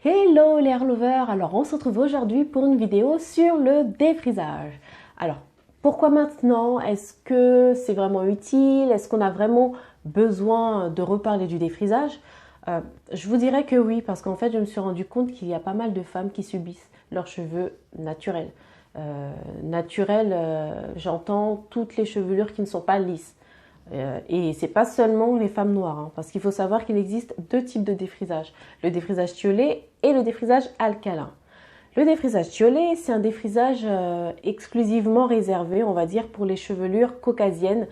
Hello les hair lovers, alors on se retrouve aujourd'hui pour une vidéo sur le défrisage. Alors pourquoi maintenant? Est-ce que c'est vraiment utile? Est-ce qu'on a vraiment besoin de reparler du défrisage? Je vous dirais que oui, parce qu'en fait je me suis rendu compte qu'il y a pas mal de femmes qui subissent leurs cheveux naturels. J'entends toutes les chevelures qui ne sont pas lisses. Et c'est pas seulement les femmes noires, hein, parce qu'il faut savoir qu'il existe deux types de défrisage, le défrisage thiolé et le défrisage alcalin. Le défrisage thiolé, c'est un défrisage exclusivement réservé, on va dire, pour les chevelures caucasiennes,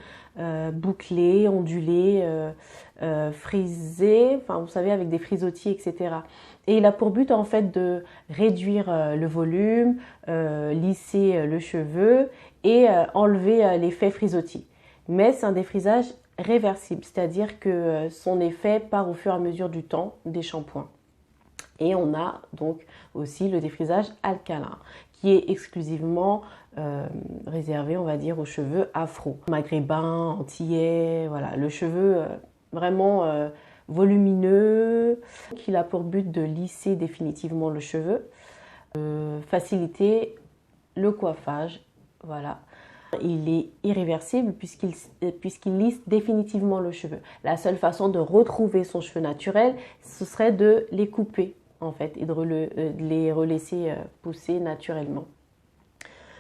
bouclées, ondulées, frisées, enfin vous savez, avec des frisottis, etc. Et il a pour but en fait de réduire le volume, lisser le cheveu et enlever l'effet frisottis. Mais c'est un défrisage réversible, c'est-à-dire que son effet part au fur et à mesure du temps des shampoings. Et on a donc aussi le défrisage alcalin, qui est exclusivement réservé, on va dire, aux cheveux afro, maghrébins, antillais, voilà, le cheveu vraiment volumineux, qui a pour but de lisser définitivement le cheveu, faciliter le coiffage, voilà. Il est irréversible puisqu'il lisse définitivement le cheveu. La seule façon de retrouver son cheveu naturel, ce serait de les couper en fait et de les relaisser pousser naturellement.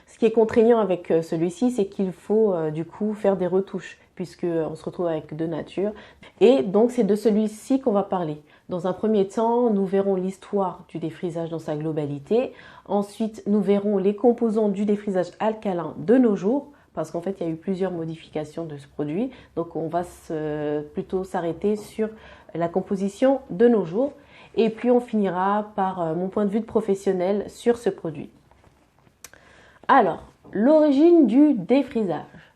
Ce qui est contraignant avec celui-ci, c'est qu'il faut du coup faire des retouches puisqu'on se retrouve avec deux natures. Et donc c'est de celui-ci qu'on va parler. Dans un premier temps, nous verrons l'histoire du défrisage dans sa globalité. Ensuite, nous verrons les composants du défrisage alcalin de nos jours, parce qu'en fait, il y a eu plusieurs modifications de ce produit. Donc, on va plutôt s'arrêter sur la composition de nos jours. Et puis, on finira par mon point de vue de professionnel sur ce produit. Alors, l'origine du défrisage.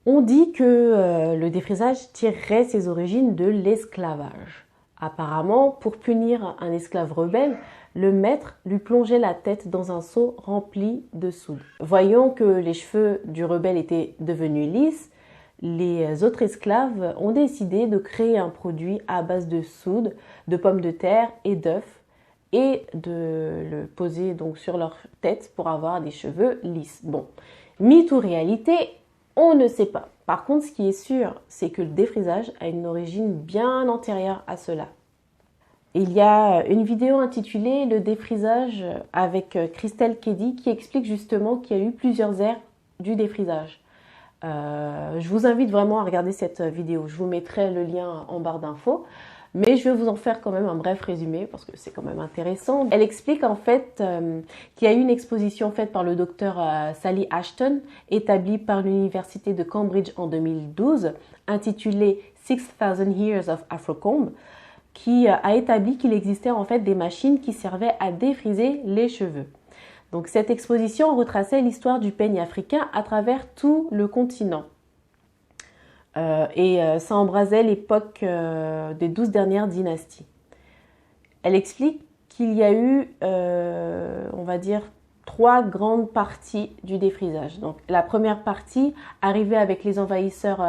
On dit que le défrisage tirerait ses origines de l'esclavage. Apparemment, pour punir un esclave rebelle, le maître lui plongeait la tête dans un seau rempli de soude. Voyant que les cheveux du rebelle étaient devenus lisses, les autres esclaves ont décidé de créer un produit à base de soude, de pommes de terre et d'œufs et de le poser donc sur leur tête pour avoir des cheveux lisses. Bon, mythe ou réalité, on ne sait pas. Par contre, ce qui est sûr, c'est que le défrisage a une origine bien antérieure à cela. Il y a une vidéo intitulée « Le défrisage » avec Christelle Keddy qui explique justement qu'il y a eu plusieurs ères du défrisage. Je vous invite vraiment à regarder cette vidéo. Je vous mettrai le lien en barre d'infos. Mais je vais vous en faire quand même un bref résumé parce que c'est quand même intéressant. Elle explique en fait qu'il y a eu une exposition faite par le docteur Sally Ashton, établie par l'université de Cambridge en 2012, intitulée 6000 Years of Afrocomb, qui a établi qu'il existait en fait des machines qui servaient à défriser les cheveux. Donc cette exposition retraçait l'histoire du peigne africain à travers tout le continent. Ça embrasait l'époque des 12 dernières dynasties. Elle explique qu'il y a eu, on va dire, 3 grandes parties du défrisage. Donc, la première partie arrivait avec les envahisseurs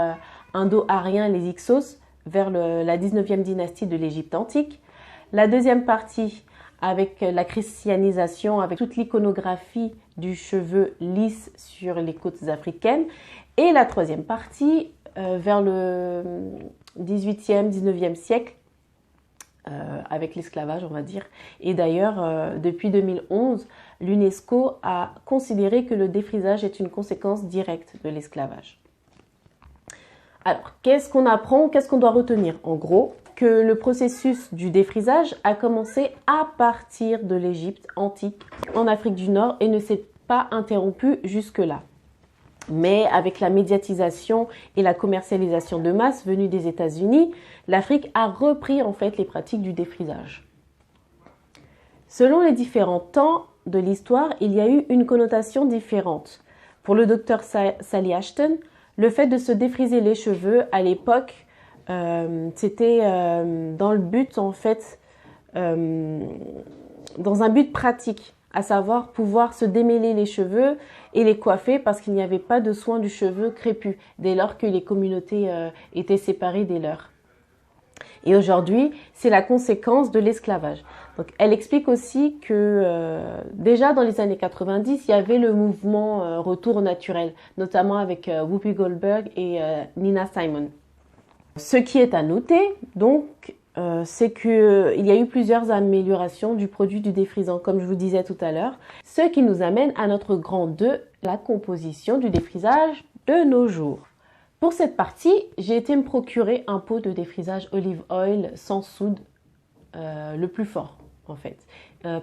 indo-ariens, les Hyksos, vers la 19e dynastie de l'Égypte antique. La deuxième partie avec la christianisation, avec toute l'iconographie du cheveu lisse sur les côtes africaines. Et la troisième partie vers le 18e, 19e siècle, avec l'esclavage, on va dire. Et d'ailleurs, depuis 2011, l'UNESCO a considéré que le défrisage est une conséquence directe de l'esclavage. Alors, qu'est-ce qu'on apprend? Qu'est-ce qu'on doit retenir? En gros, que le processus du défrisage a commencé à partir de l'Égypte antique en Afrique du Nord et ne s'est pas interrompu jusque-là. Mais avec la médiatisation et la commercialisation de masse venue des États-Unis, l'Afrique a repris en fait les pratiques du défrisage. Selon les différents temps de l'histoire, il y a eu une connotation différente. Pour le docteur Sally Ashton, le fait de se défriser les cheveux à l'époque, c'était dans le but en fait, dans un but pratique, à savoir pouvoir se démêler les cheveux et les coiffer parce qu'il n'y avait pas de soin du cheveu crépus dès lors que les communautés étaient séparées des leurs. Et aujourd'hui, c'est la conséquence de l'esclavage. Donc, elle explique aussi que déjà dans les années 90, il y avait le mouvement retour au naturel, notamment avec Whoopi Goldberg et Nina Simon. Ce qui est à noter, donc, c'est qu'il y a eu plusieurs améliorations du produit du défrisant, comme je vous disais tout à l'heure. Ce qui nous amène à notre grand 2, la composition du défrisage de nos jours. Pour cette partie, j'ai été me procurer un pot de défrisage olive oil sans soude, le plus fort en fait.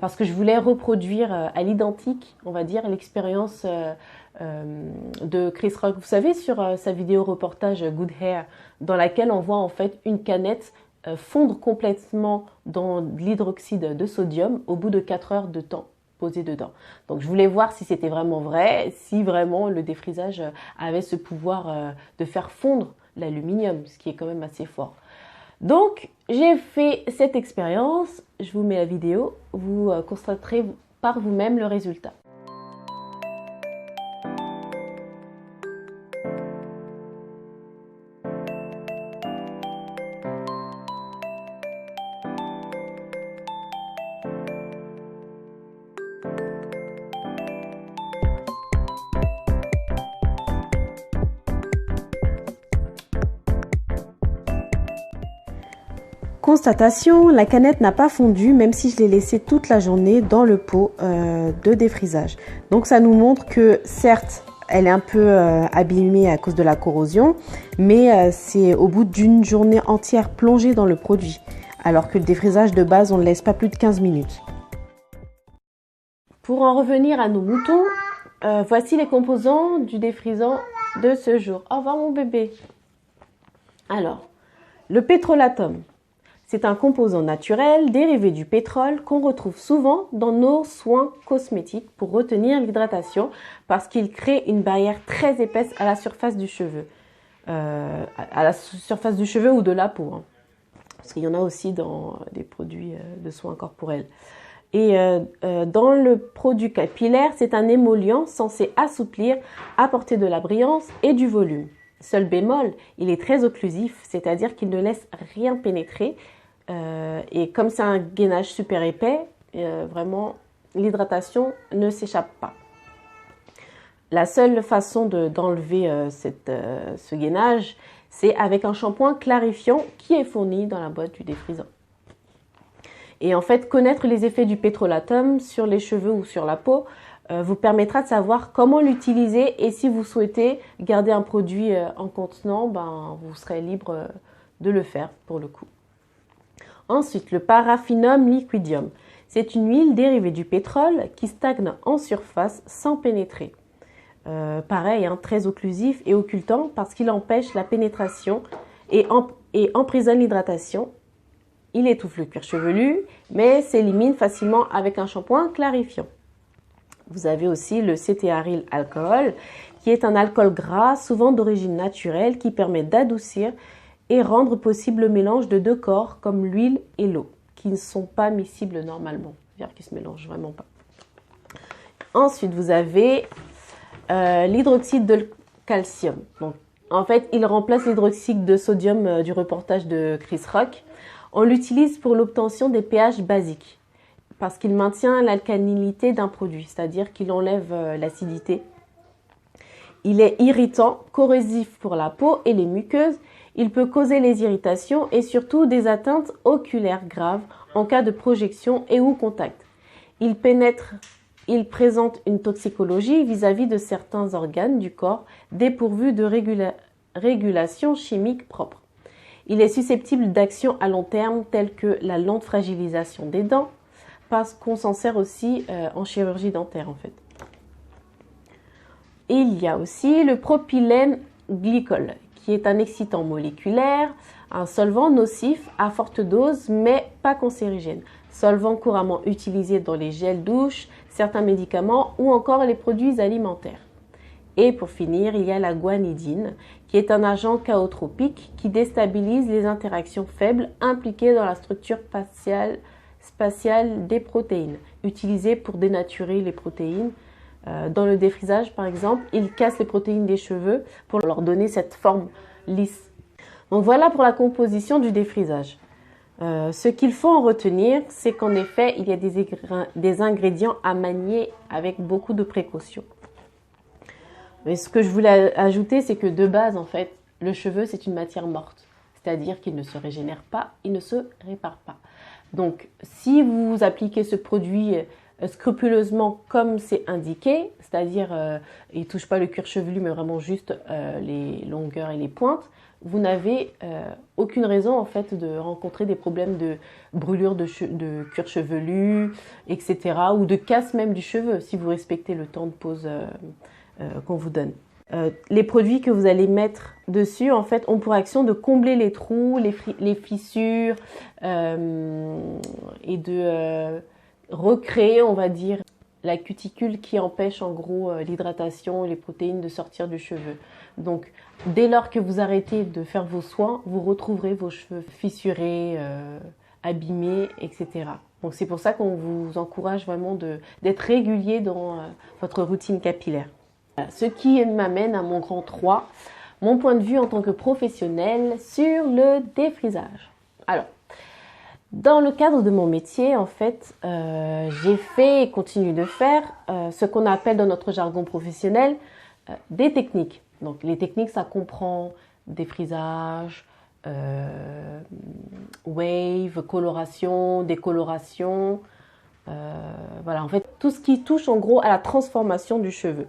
Parce que je voulais reproduire à l'identique, on va dire, l'expérience de Chris Rock. Vous savez, sur sa vidéo reportage Good Hair, dans laquelle on voit en fait une canette fondre complètement dans l'hydroxyde de sodium au bout de 4 heures de temps posé dedans. Donc je voulais voir si c'était vraiment vrai, si vraiment le défrisage avait ce pouvoir de faire fondre l'aluminium, ce qui est quand même assez fort. Donc j'ai fait cette expérience, je vous mets la vidéo, vous constaterez par vous-même le résultat. Constatation, la canette n'a pas fondu même si je l'ai laissée toute la journée dans le pot de défrisage. Donc ça nous montre que certes, elle est un peu abîmée à cause de la corrosion, mais c'est au bout d'une journée entière plongée dans le produit. Alors que le défrisage de base, on ne laisse pas plus de 15 minutes. Pour en revenir à nos moutons, voici les composants du défrisant de ce jour. Au revoir mon bébé. Alors, le pétrolatum. C'est un composant naturel dérivé du pétrole qu'on retrouve souvent dans nos soins cosmétiques pour retenir l'hydratation parce qu'il crée une barrière très épaisse à la surface du cheveu. À la surface du cheveu ou de la peau. Hein. Parce qu'il y en a aussi dans des produits de soins corporels. Et dans le produit capillaire, c'est un émollient censé assouplir, apporter de la brillance et du volume. Seul bémol, il est très occlusif, c'est-à-dire qu'il ne laisse rien pénétrer. Et comme c'est un gainage super épais, vraiment l'hydratation ne s'échappe pas. La seule façon d'enlever ce gainage, c'est avec un shampoing clarifiant qui est fourni dans la boîte du défrisant. Et en fait, connaître les effets du pétrolatum sur les cheveux ou sur la peau vous permettra de savoir comment l'utiliser et si vous souhaitez garder un produit en contenant, vous serez libre de le faire pour le coup. Ensuite, le Paraffinum liquidium. C'est une huile dérivée du pétrole qui stagne en surface sans pénétrer. Pareil, très occlusif et occultant parce qu'il empêche la pénétration et emprisonne l'hydratation. Il étouffe le cuir chevelu, mais s'élimine facilement avec un shampoing clarifiant. Vous avez aussi le cétéaryl alcool, qui est un alcool gras, souvent d'origine naturelle, qui permet d'adoucir et rendre possible le mélange de 2 corps comme l'huile et l'eau, qui ne sont pas miscibles normalement, c'est-à-dire qu'ils ne se mélangent vraiment pas. Ensuite, vous avez l'hydroxyde de calcium. Donc, en fait, il remplace l'hydroxyde de sodium du reportage de Chris Rock. On l'utilise pour l'obtention des pH basiques, parce qu'il maintient l'alcalinité d'un produit, c'est-à-dire qu'il enlève l'acidité. Il est irritant, corrosif pour la peau et les muqueuses. Il peut causer les irritations et surtout des atteintes oculaires graves en cas de projection et ou contact. Il présente une toxicologie vis-à-vis de certains organes du corps dépourvus de régulation chimique propre. Il est susceptible d'actions à long terme telles que la lente fragilisation des dents, parce qu'on s'en sert aussi en chirurgie dentaire en fait. Et il y a aussi le propylène glycol, qui est un excitant moléculaire, un solvant nocif à forte dose mais pas cancérigène. Solvant couramment utilisé dans les gels douche, certains médicaments ou encore les produits alimentaires. Et pour finir, il y a la guanidine, qui est un agent chaotropique qui déstabilise les interactions faibles impliquées dans la structure spatiale des protéines, utilisée pour dénaturer les protéines. Dans le défrisage, par exemple, il casse les protéines des cheveux pour leur donner cette forme lisse. Donc voilà pour la composition du défrisage. Ce qu'il faut en retenir, c'est qu'en effet, il y a des ingrédients à manier avec beaucoup de précaution. Mais ce que je voulais ajouter, c'est que de base, en fait, le cheveu, c'est une matière morte. C'est-à-dire qu'il ne se régénère pas, il ne se répare pas. Donc, si vous appliquez ce produit scrupuleusement comme c'est indiqué, c'est-à-dire il ne touche pas le cuir chevelu, mais vraiment juste les longueurs et les pointes, vous n'avez aucune raison en fait de rencontrer des problèmes de brûlure de cuir chevelu, etc. ou de casse même du cheveu si vous respectez le temps de pose qu'on vous donne. Les produits que vous allez mettre dessus, en fait, ont pour action de combler les trous, les fissures et de recréer, on va dire, la cuticule qui empêche en gros l'hydratation et les protéines de sortir du cheveu. Donc, dès lors que vous arrêtez de faire vos soins, vous retrouverez vos cheveux fissurés, abîmés, etc. Donc, c'est pour ça qu'on vous encourage vraiment d'être régulier dans votre routine capillaire. Ce qui m'amène à mon grand 3, mon point de vue en tant que professionnel sur le défrisage. Alors, dans le cadre de mon métier, en fait, j'ai fait et continue de faire ce qu'on appelle dans notre jargon professionnel des techniques. Donc, les techniques, ça comprend défrisage, wave, coloration, décoloration. Voilà, en fait, tout ce qui touche en gros à la transformation du cheveu.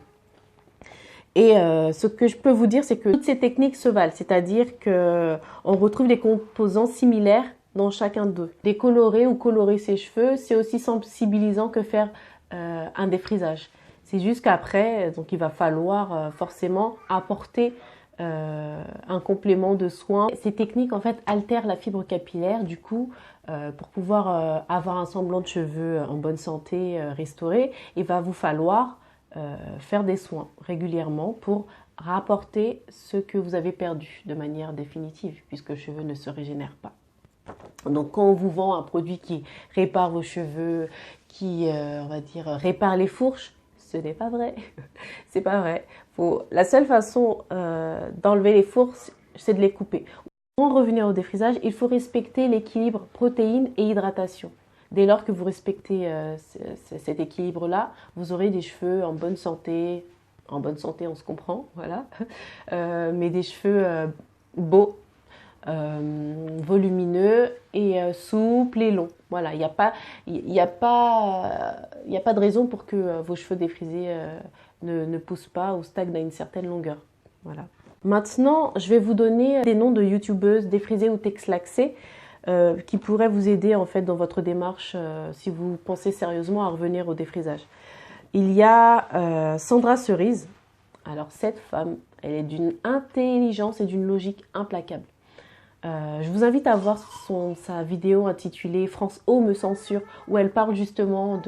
Et ce que je peux vous dire, c'est que toutes ces techniques se valent, c'est-à-dire qu'on retrouve des composants similaires dans chacun d'eux. Décolorer ou colorer ses cheveux, c'est aussi sensibilisant que faire un défrisage. C'est juste qu'après, donc il va falloir forcément apporter un complément de soin. Ces techniques en fait altèrent la fibre capillaire, du coup, pour pouvoir avoir un semblant de cheveux en bonne santé restauré, il va vous falloir faire des soins régulièrement pour rapporter ce que vous avez perdu de manière définitive, puisque le cheveu ne se régénère pas. Donc quand on vous vend un produit qui répare vos cheveux, qui on va dire répare les fourches, ce n'est pas vrai. C'est pas vrai. La seule façon d'enlever les fourches, c'est de les couper. Pour revenir au défrisage, il faut respecter l'équilibre protéines et hydratation. Dès lors que vous respectez cet équilibre-là, vous aurez des cheveux en bonne santé. En bonne santé, on se comprend, voilà. Mais des cheveux beaux, volumineux et souples et longs. Voilà, il n'y a pas de raison pour que vos cheveux défrisés ne poussent pas ou stagnent à une certaine longueur. Voilà. Maintenant, je vais vous donner des noms de youtubeuses défrisées ou texlaxées qui pourraient vous aider en fait dans votre démarche si vous pensez sérieusement à revenir au défrisage. Il y a Sandra Cerise. Alors cette femme, elle est d'une intelligence et d'une logique implacable. Je vous invite à voir sa vidéo intitulée France O me censure, où elle parle justement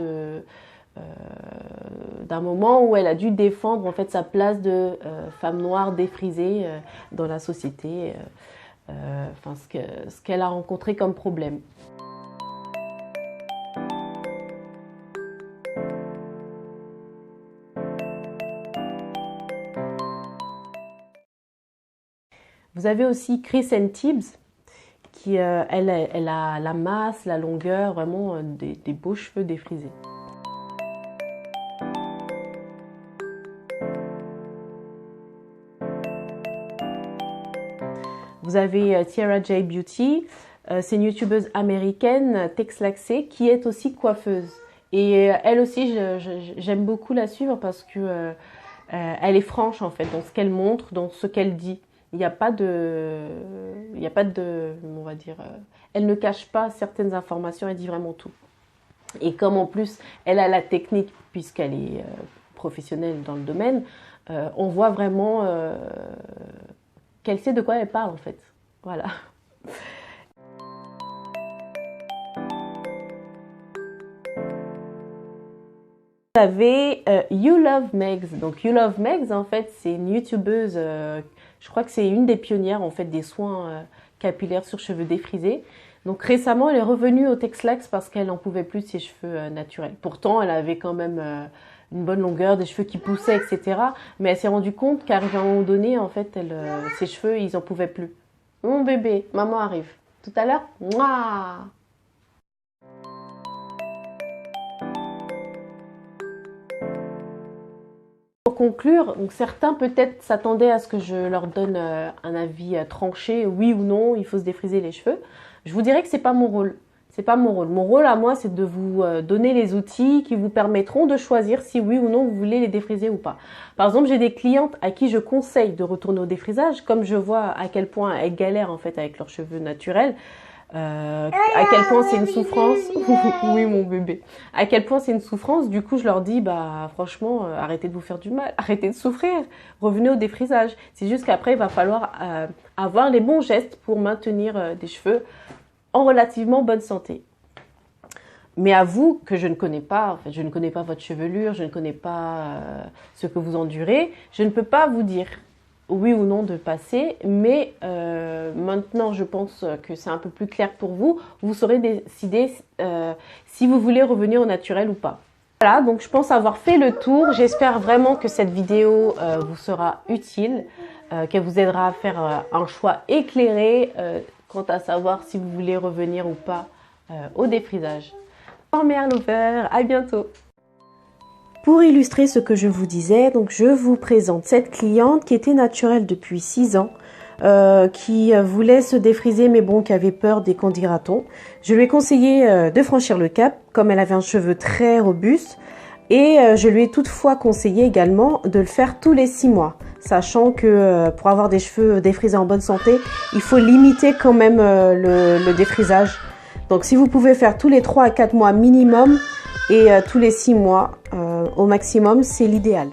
d'un moment où elle a dû défendre en fait sa place de femme noire défrisée dans la société, enfin ce qu'elle a rencontré comme problème. Vous avez aussi Kristen Tibbs, qui elle a la masse, la longueur, vraiment des beaux cheveux défrisés. Vous avez Tiara J Beauty, c'est une youtubeuse américaine texlaxée qui est aussi coiffeuse. Et elle aussi, j'aime beaucoup la suivre parce que elle est franche en fait dans ce qu'elle montre, dans ce qu'elle dit. Il n'y a pas de, on va dire, elle ne cache pas certaines informations, elle dit vraiment tout. Et comme en plus, elle a la technique, puisqu'elle est professionnelle dans le domaine, on voit vraiment qu'elle sait de quoi elle parle en fait. Voilà. Vous avez You Love Megs. Donc You Love Megs, en fait, c'est une youtubeuse, je crois que c'est une des pionnières en fait des soins capillaires sur cheveux défrisés. Donc récemment, elle est revenue au Texlax parce qu'elle n'en pouvait plus de ses cheveux naturels. Pourtant, elle avait quand même une bonne longueur, des cheveux qui poussaient, etc. Mais elle s'est rendue compte qu'à un moment donné, en fait, ses cheveux, ils n'en pouvaient plus. Mon bébé, maman arrive. tout à l'heure. Mouah. Pour conclure, donc certains peut-être s'attendaient à ce que je leur donne un avis tranché, oui ou non, il faut se défriser les cheveux. Je vous dirais que c'est pas mon rôle. C'est pas mon rôle. Mon rôle à moi, c'est de vous donner les outils qui vous permettront de choisir si oui ou non vous voulez les défriser ou pas. Par exemple, j'ai des clientes à qui je conseille de retourner au défrisage, comme je vois à quel point elles galèrent en fait avec leurs cheveux naturels. À quel point c'est une souffrance. Oui, mon bébé. À quel point c'est une souffrance. Du coup, je leur dis, bah, franchement, arrêtez de vous faire du mal, arrêtez de souffrir, revenez au défrisage. C'est juste qu'après, il va falloir avoir les bons gestes pour maintenir des cheveux en relativement bonne santé. Mais avoue que je ne connais pas, en fait, je ne connais pas votre chevelure, je ne connais pas ce que vous endurez. Je ne peux pas vous dire oui ou non de passer, mais maintenant je pense que c'est un peu plus clair pour vous. Vous saurez décider si vous voulez revenir au naturel ou pas. Voilà, donc je pense avoir fait le tour. J'espère vraiment que cette vidéo vous sera utile, qu'elle vous aidera à faire un choix éclairé quant à savoir si vous voulez revenir ou pas au défrisage. Au revoir, mes lovers, à bientôt. Pour illustrer ce que je vous disais, donc je vous présente cette cliente qui était naturelle depuis 6 ans, qui voulait se défriser mais bon, qui avait peur des qu'en dira-t-on. Je lui ai conseillé de franchir le cap, comme elle avait un cheveu très robuste, et je lui ai toutefois conseillé également de le faire tous les 6 mois, sachant que pour avoir des cheveux défrisés en bonne santé, il faut limiter quand même le défrisage. Donc si vous pouvez faire tous les 3 à 4 mois minimum, et tous les 6 mois au maximum, c'est l'idéal.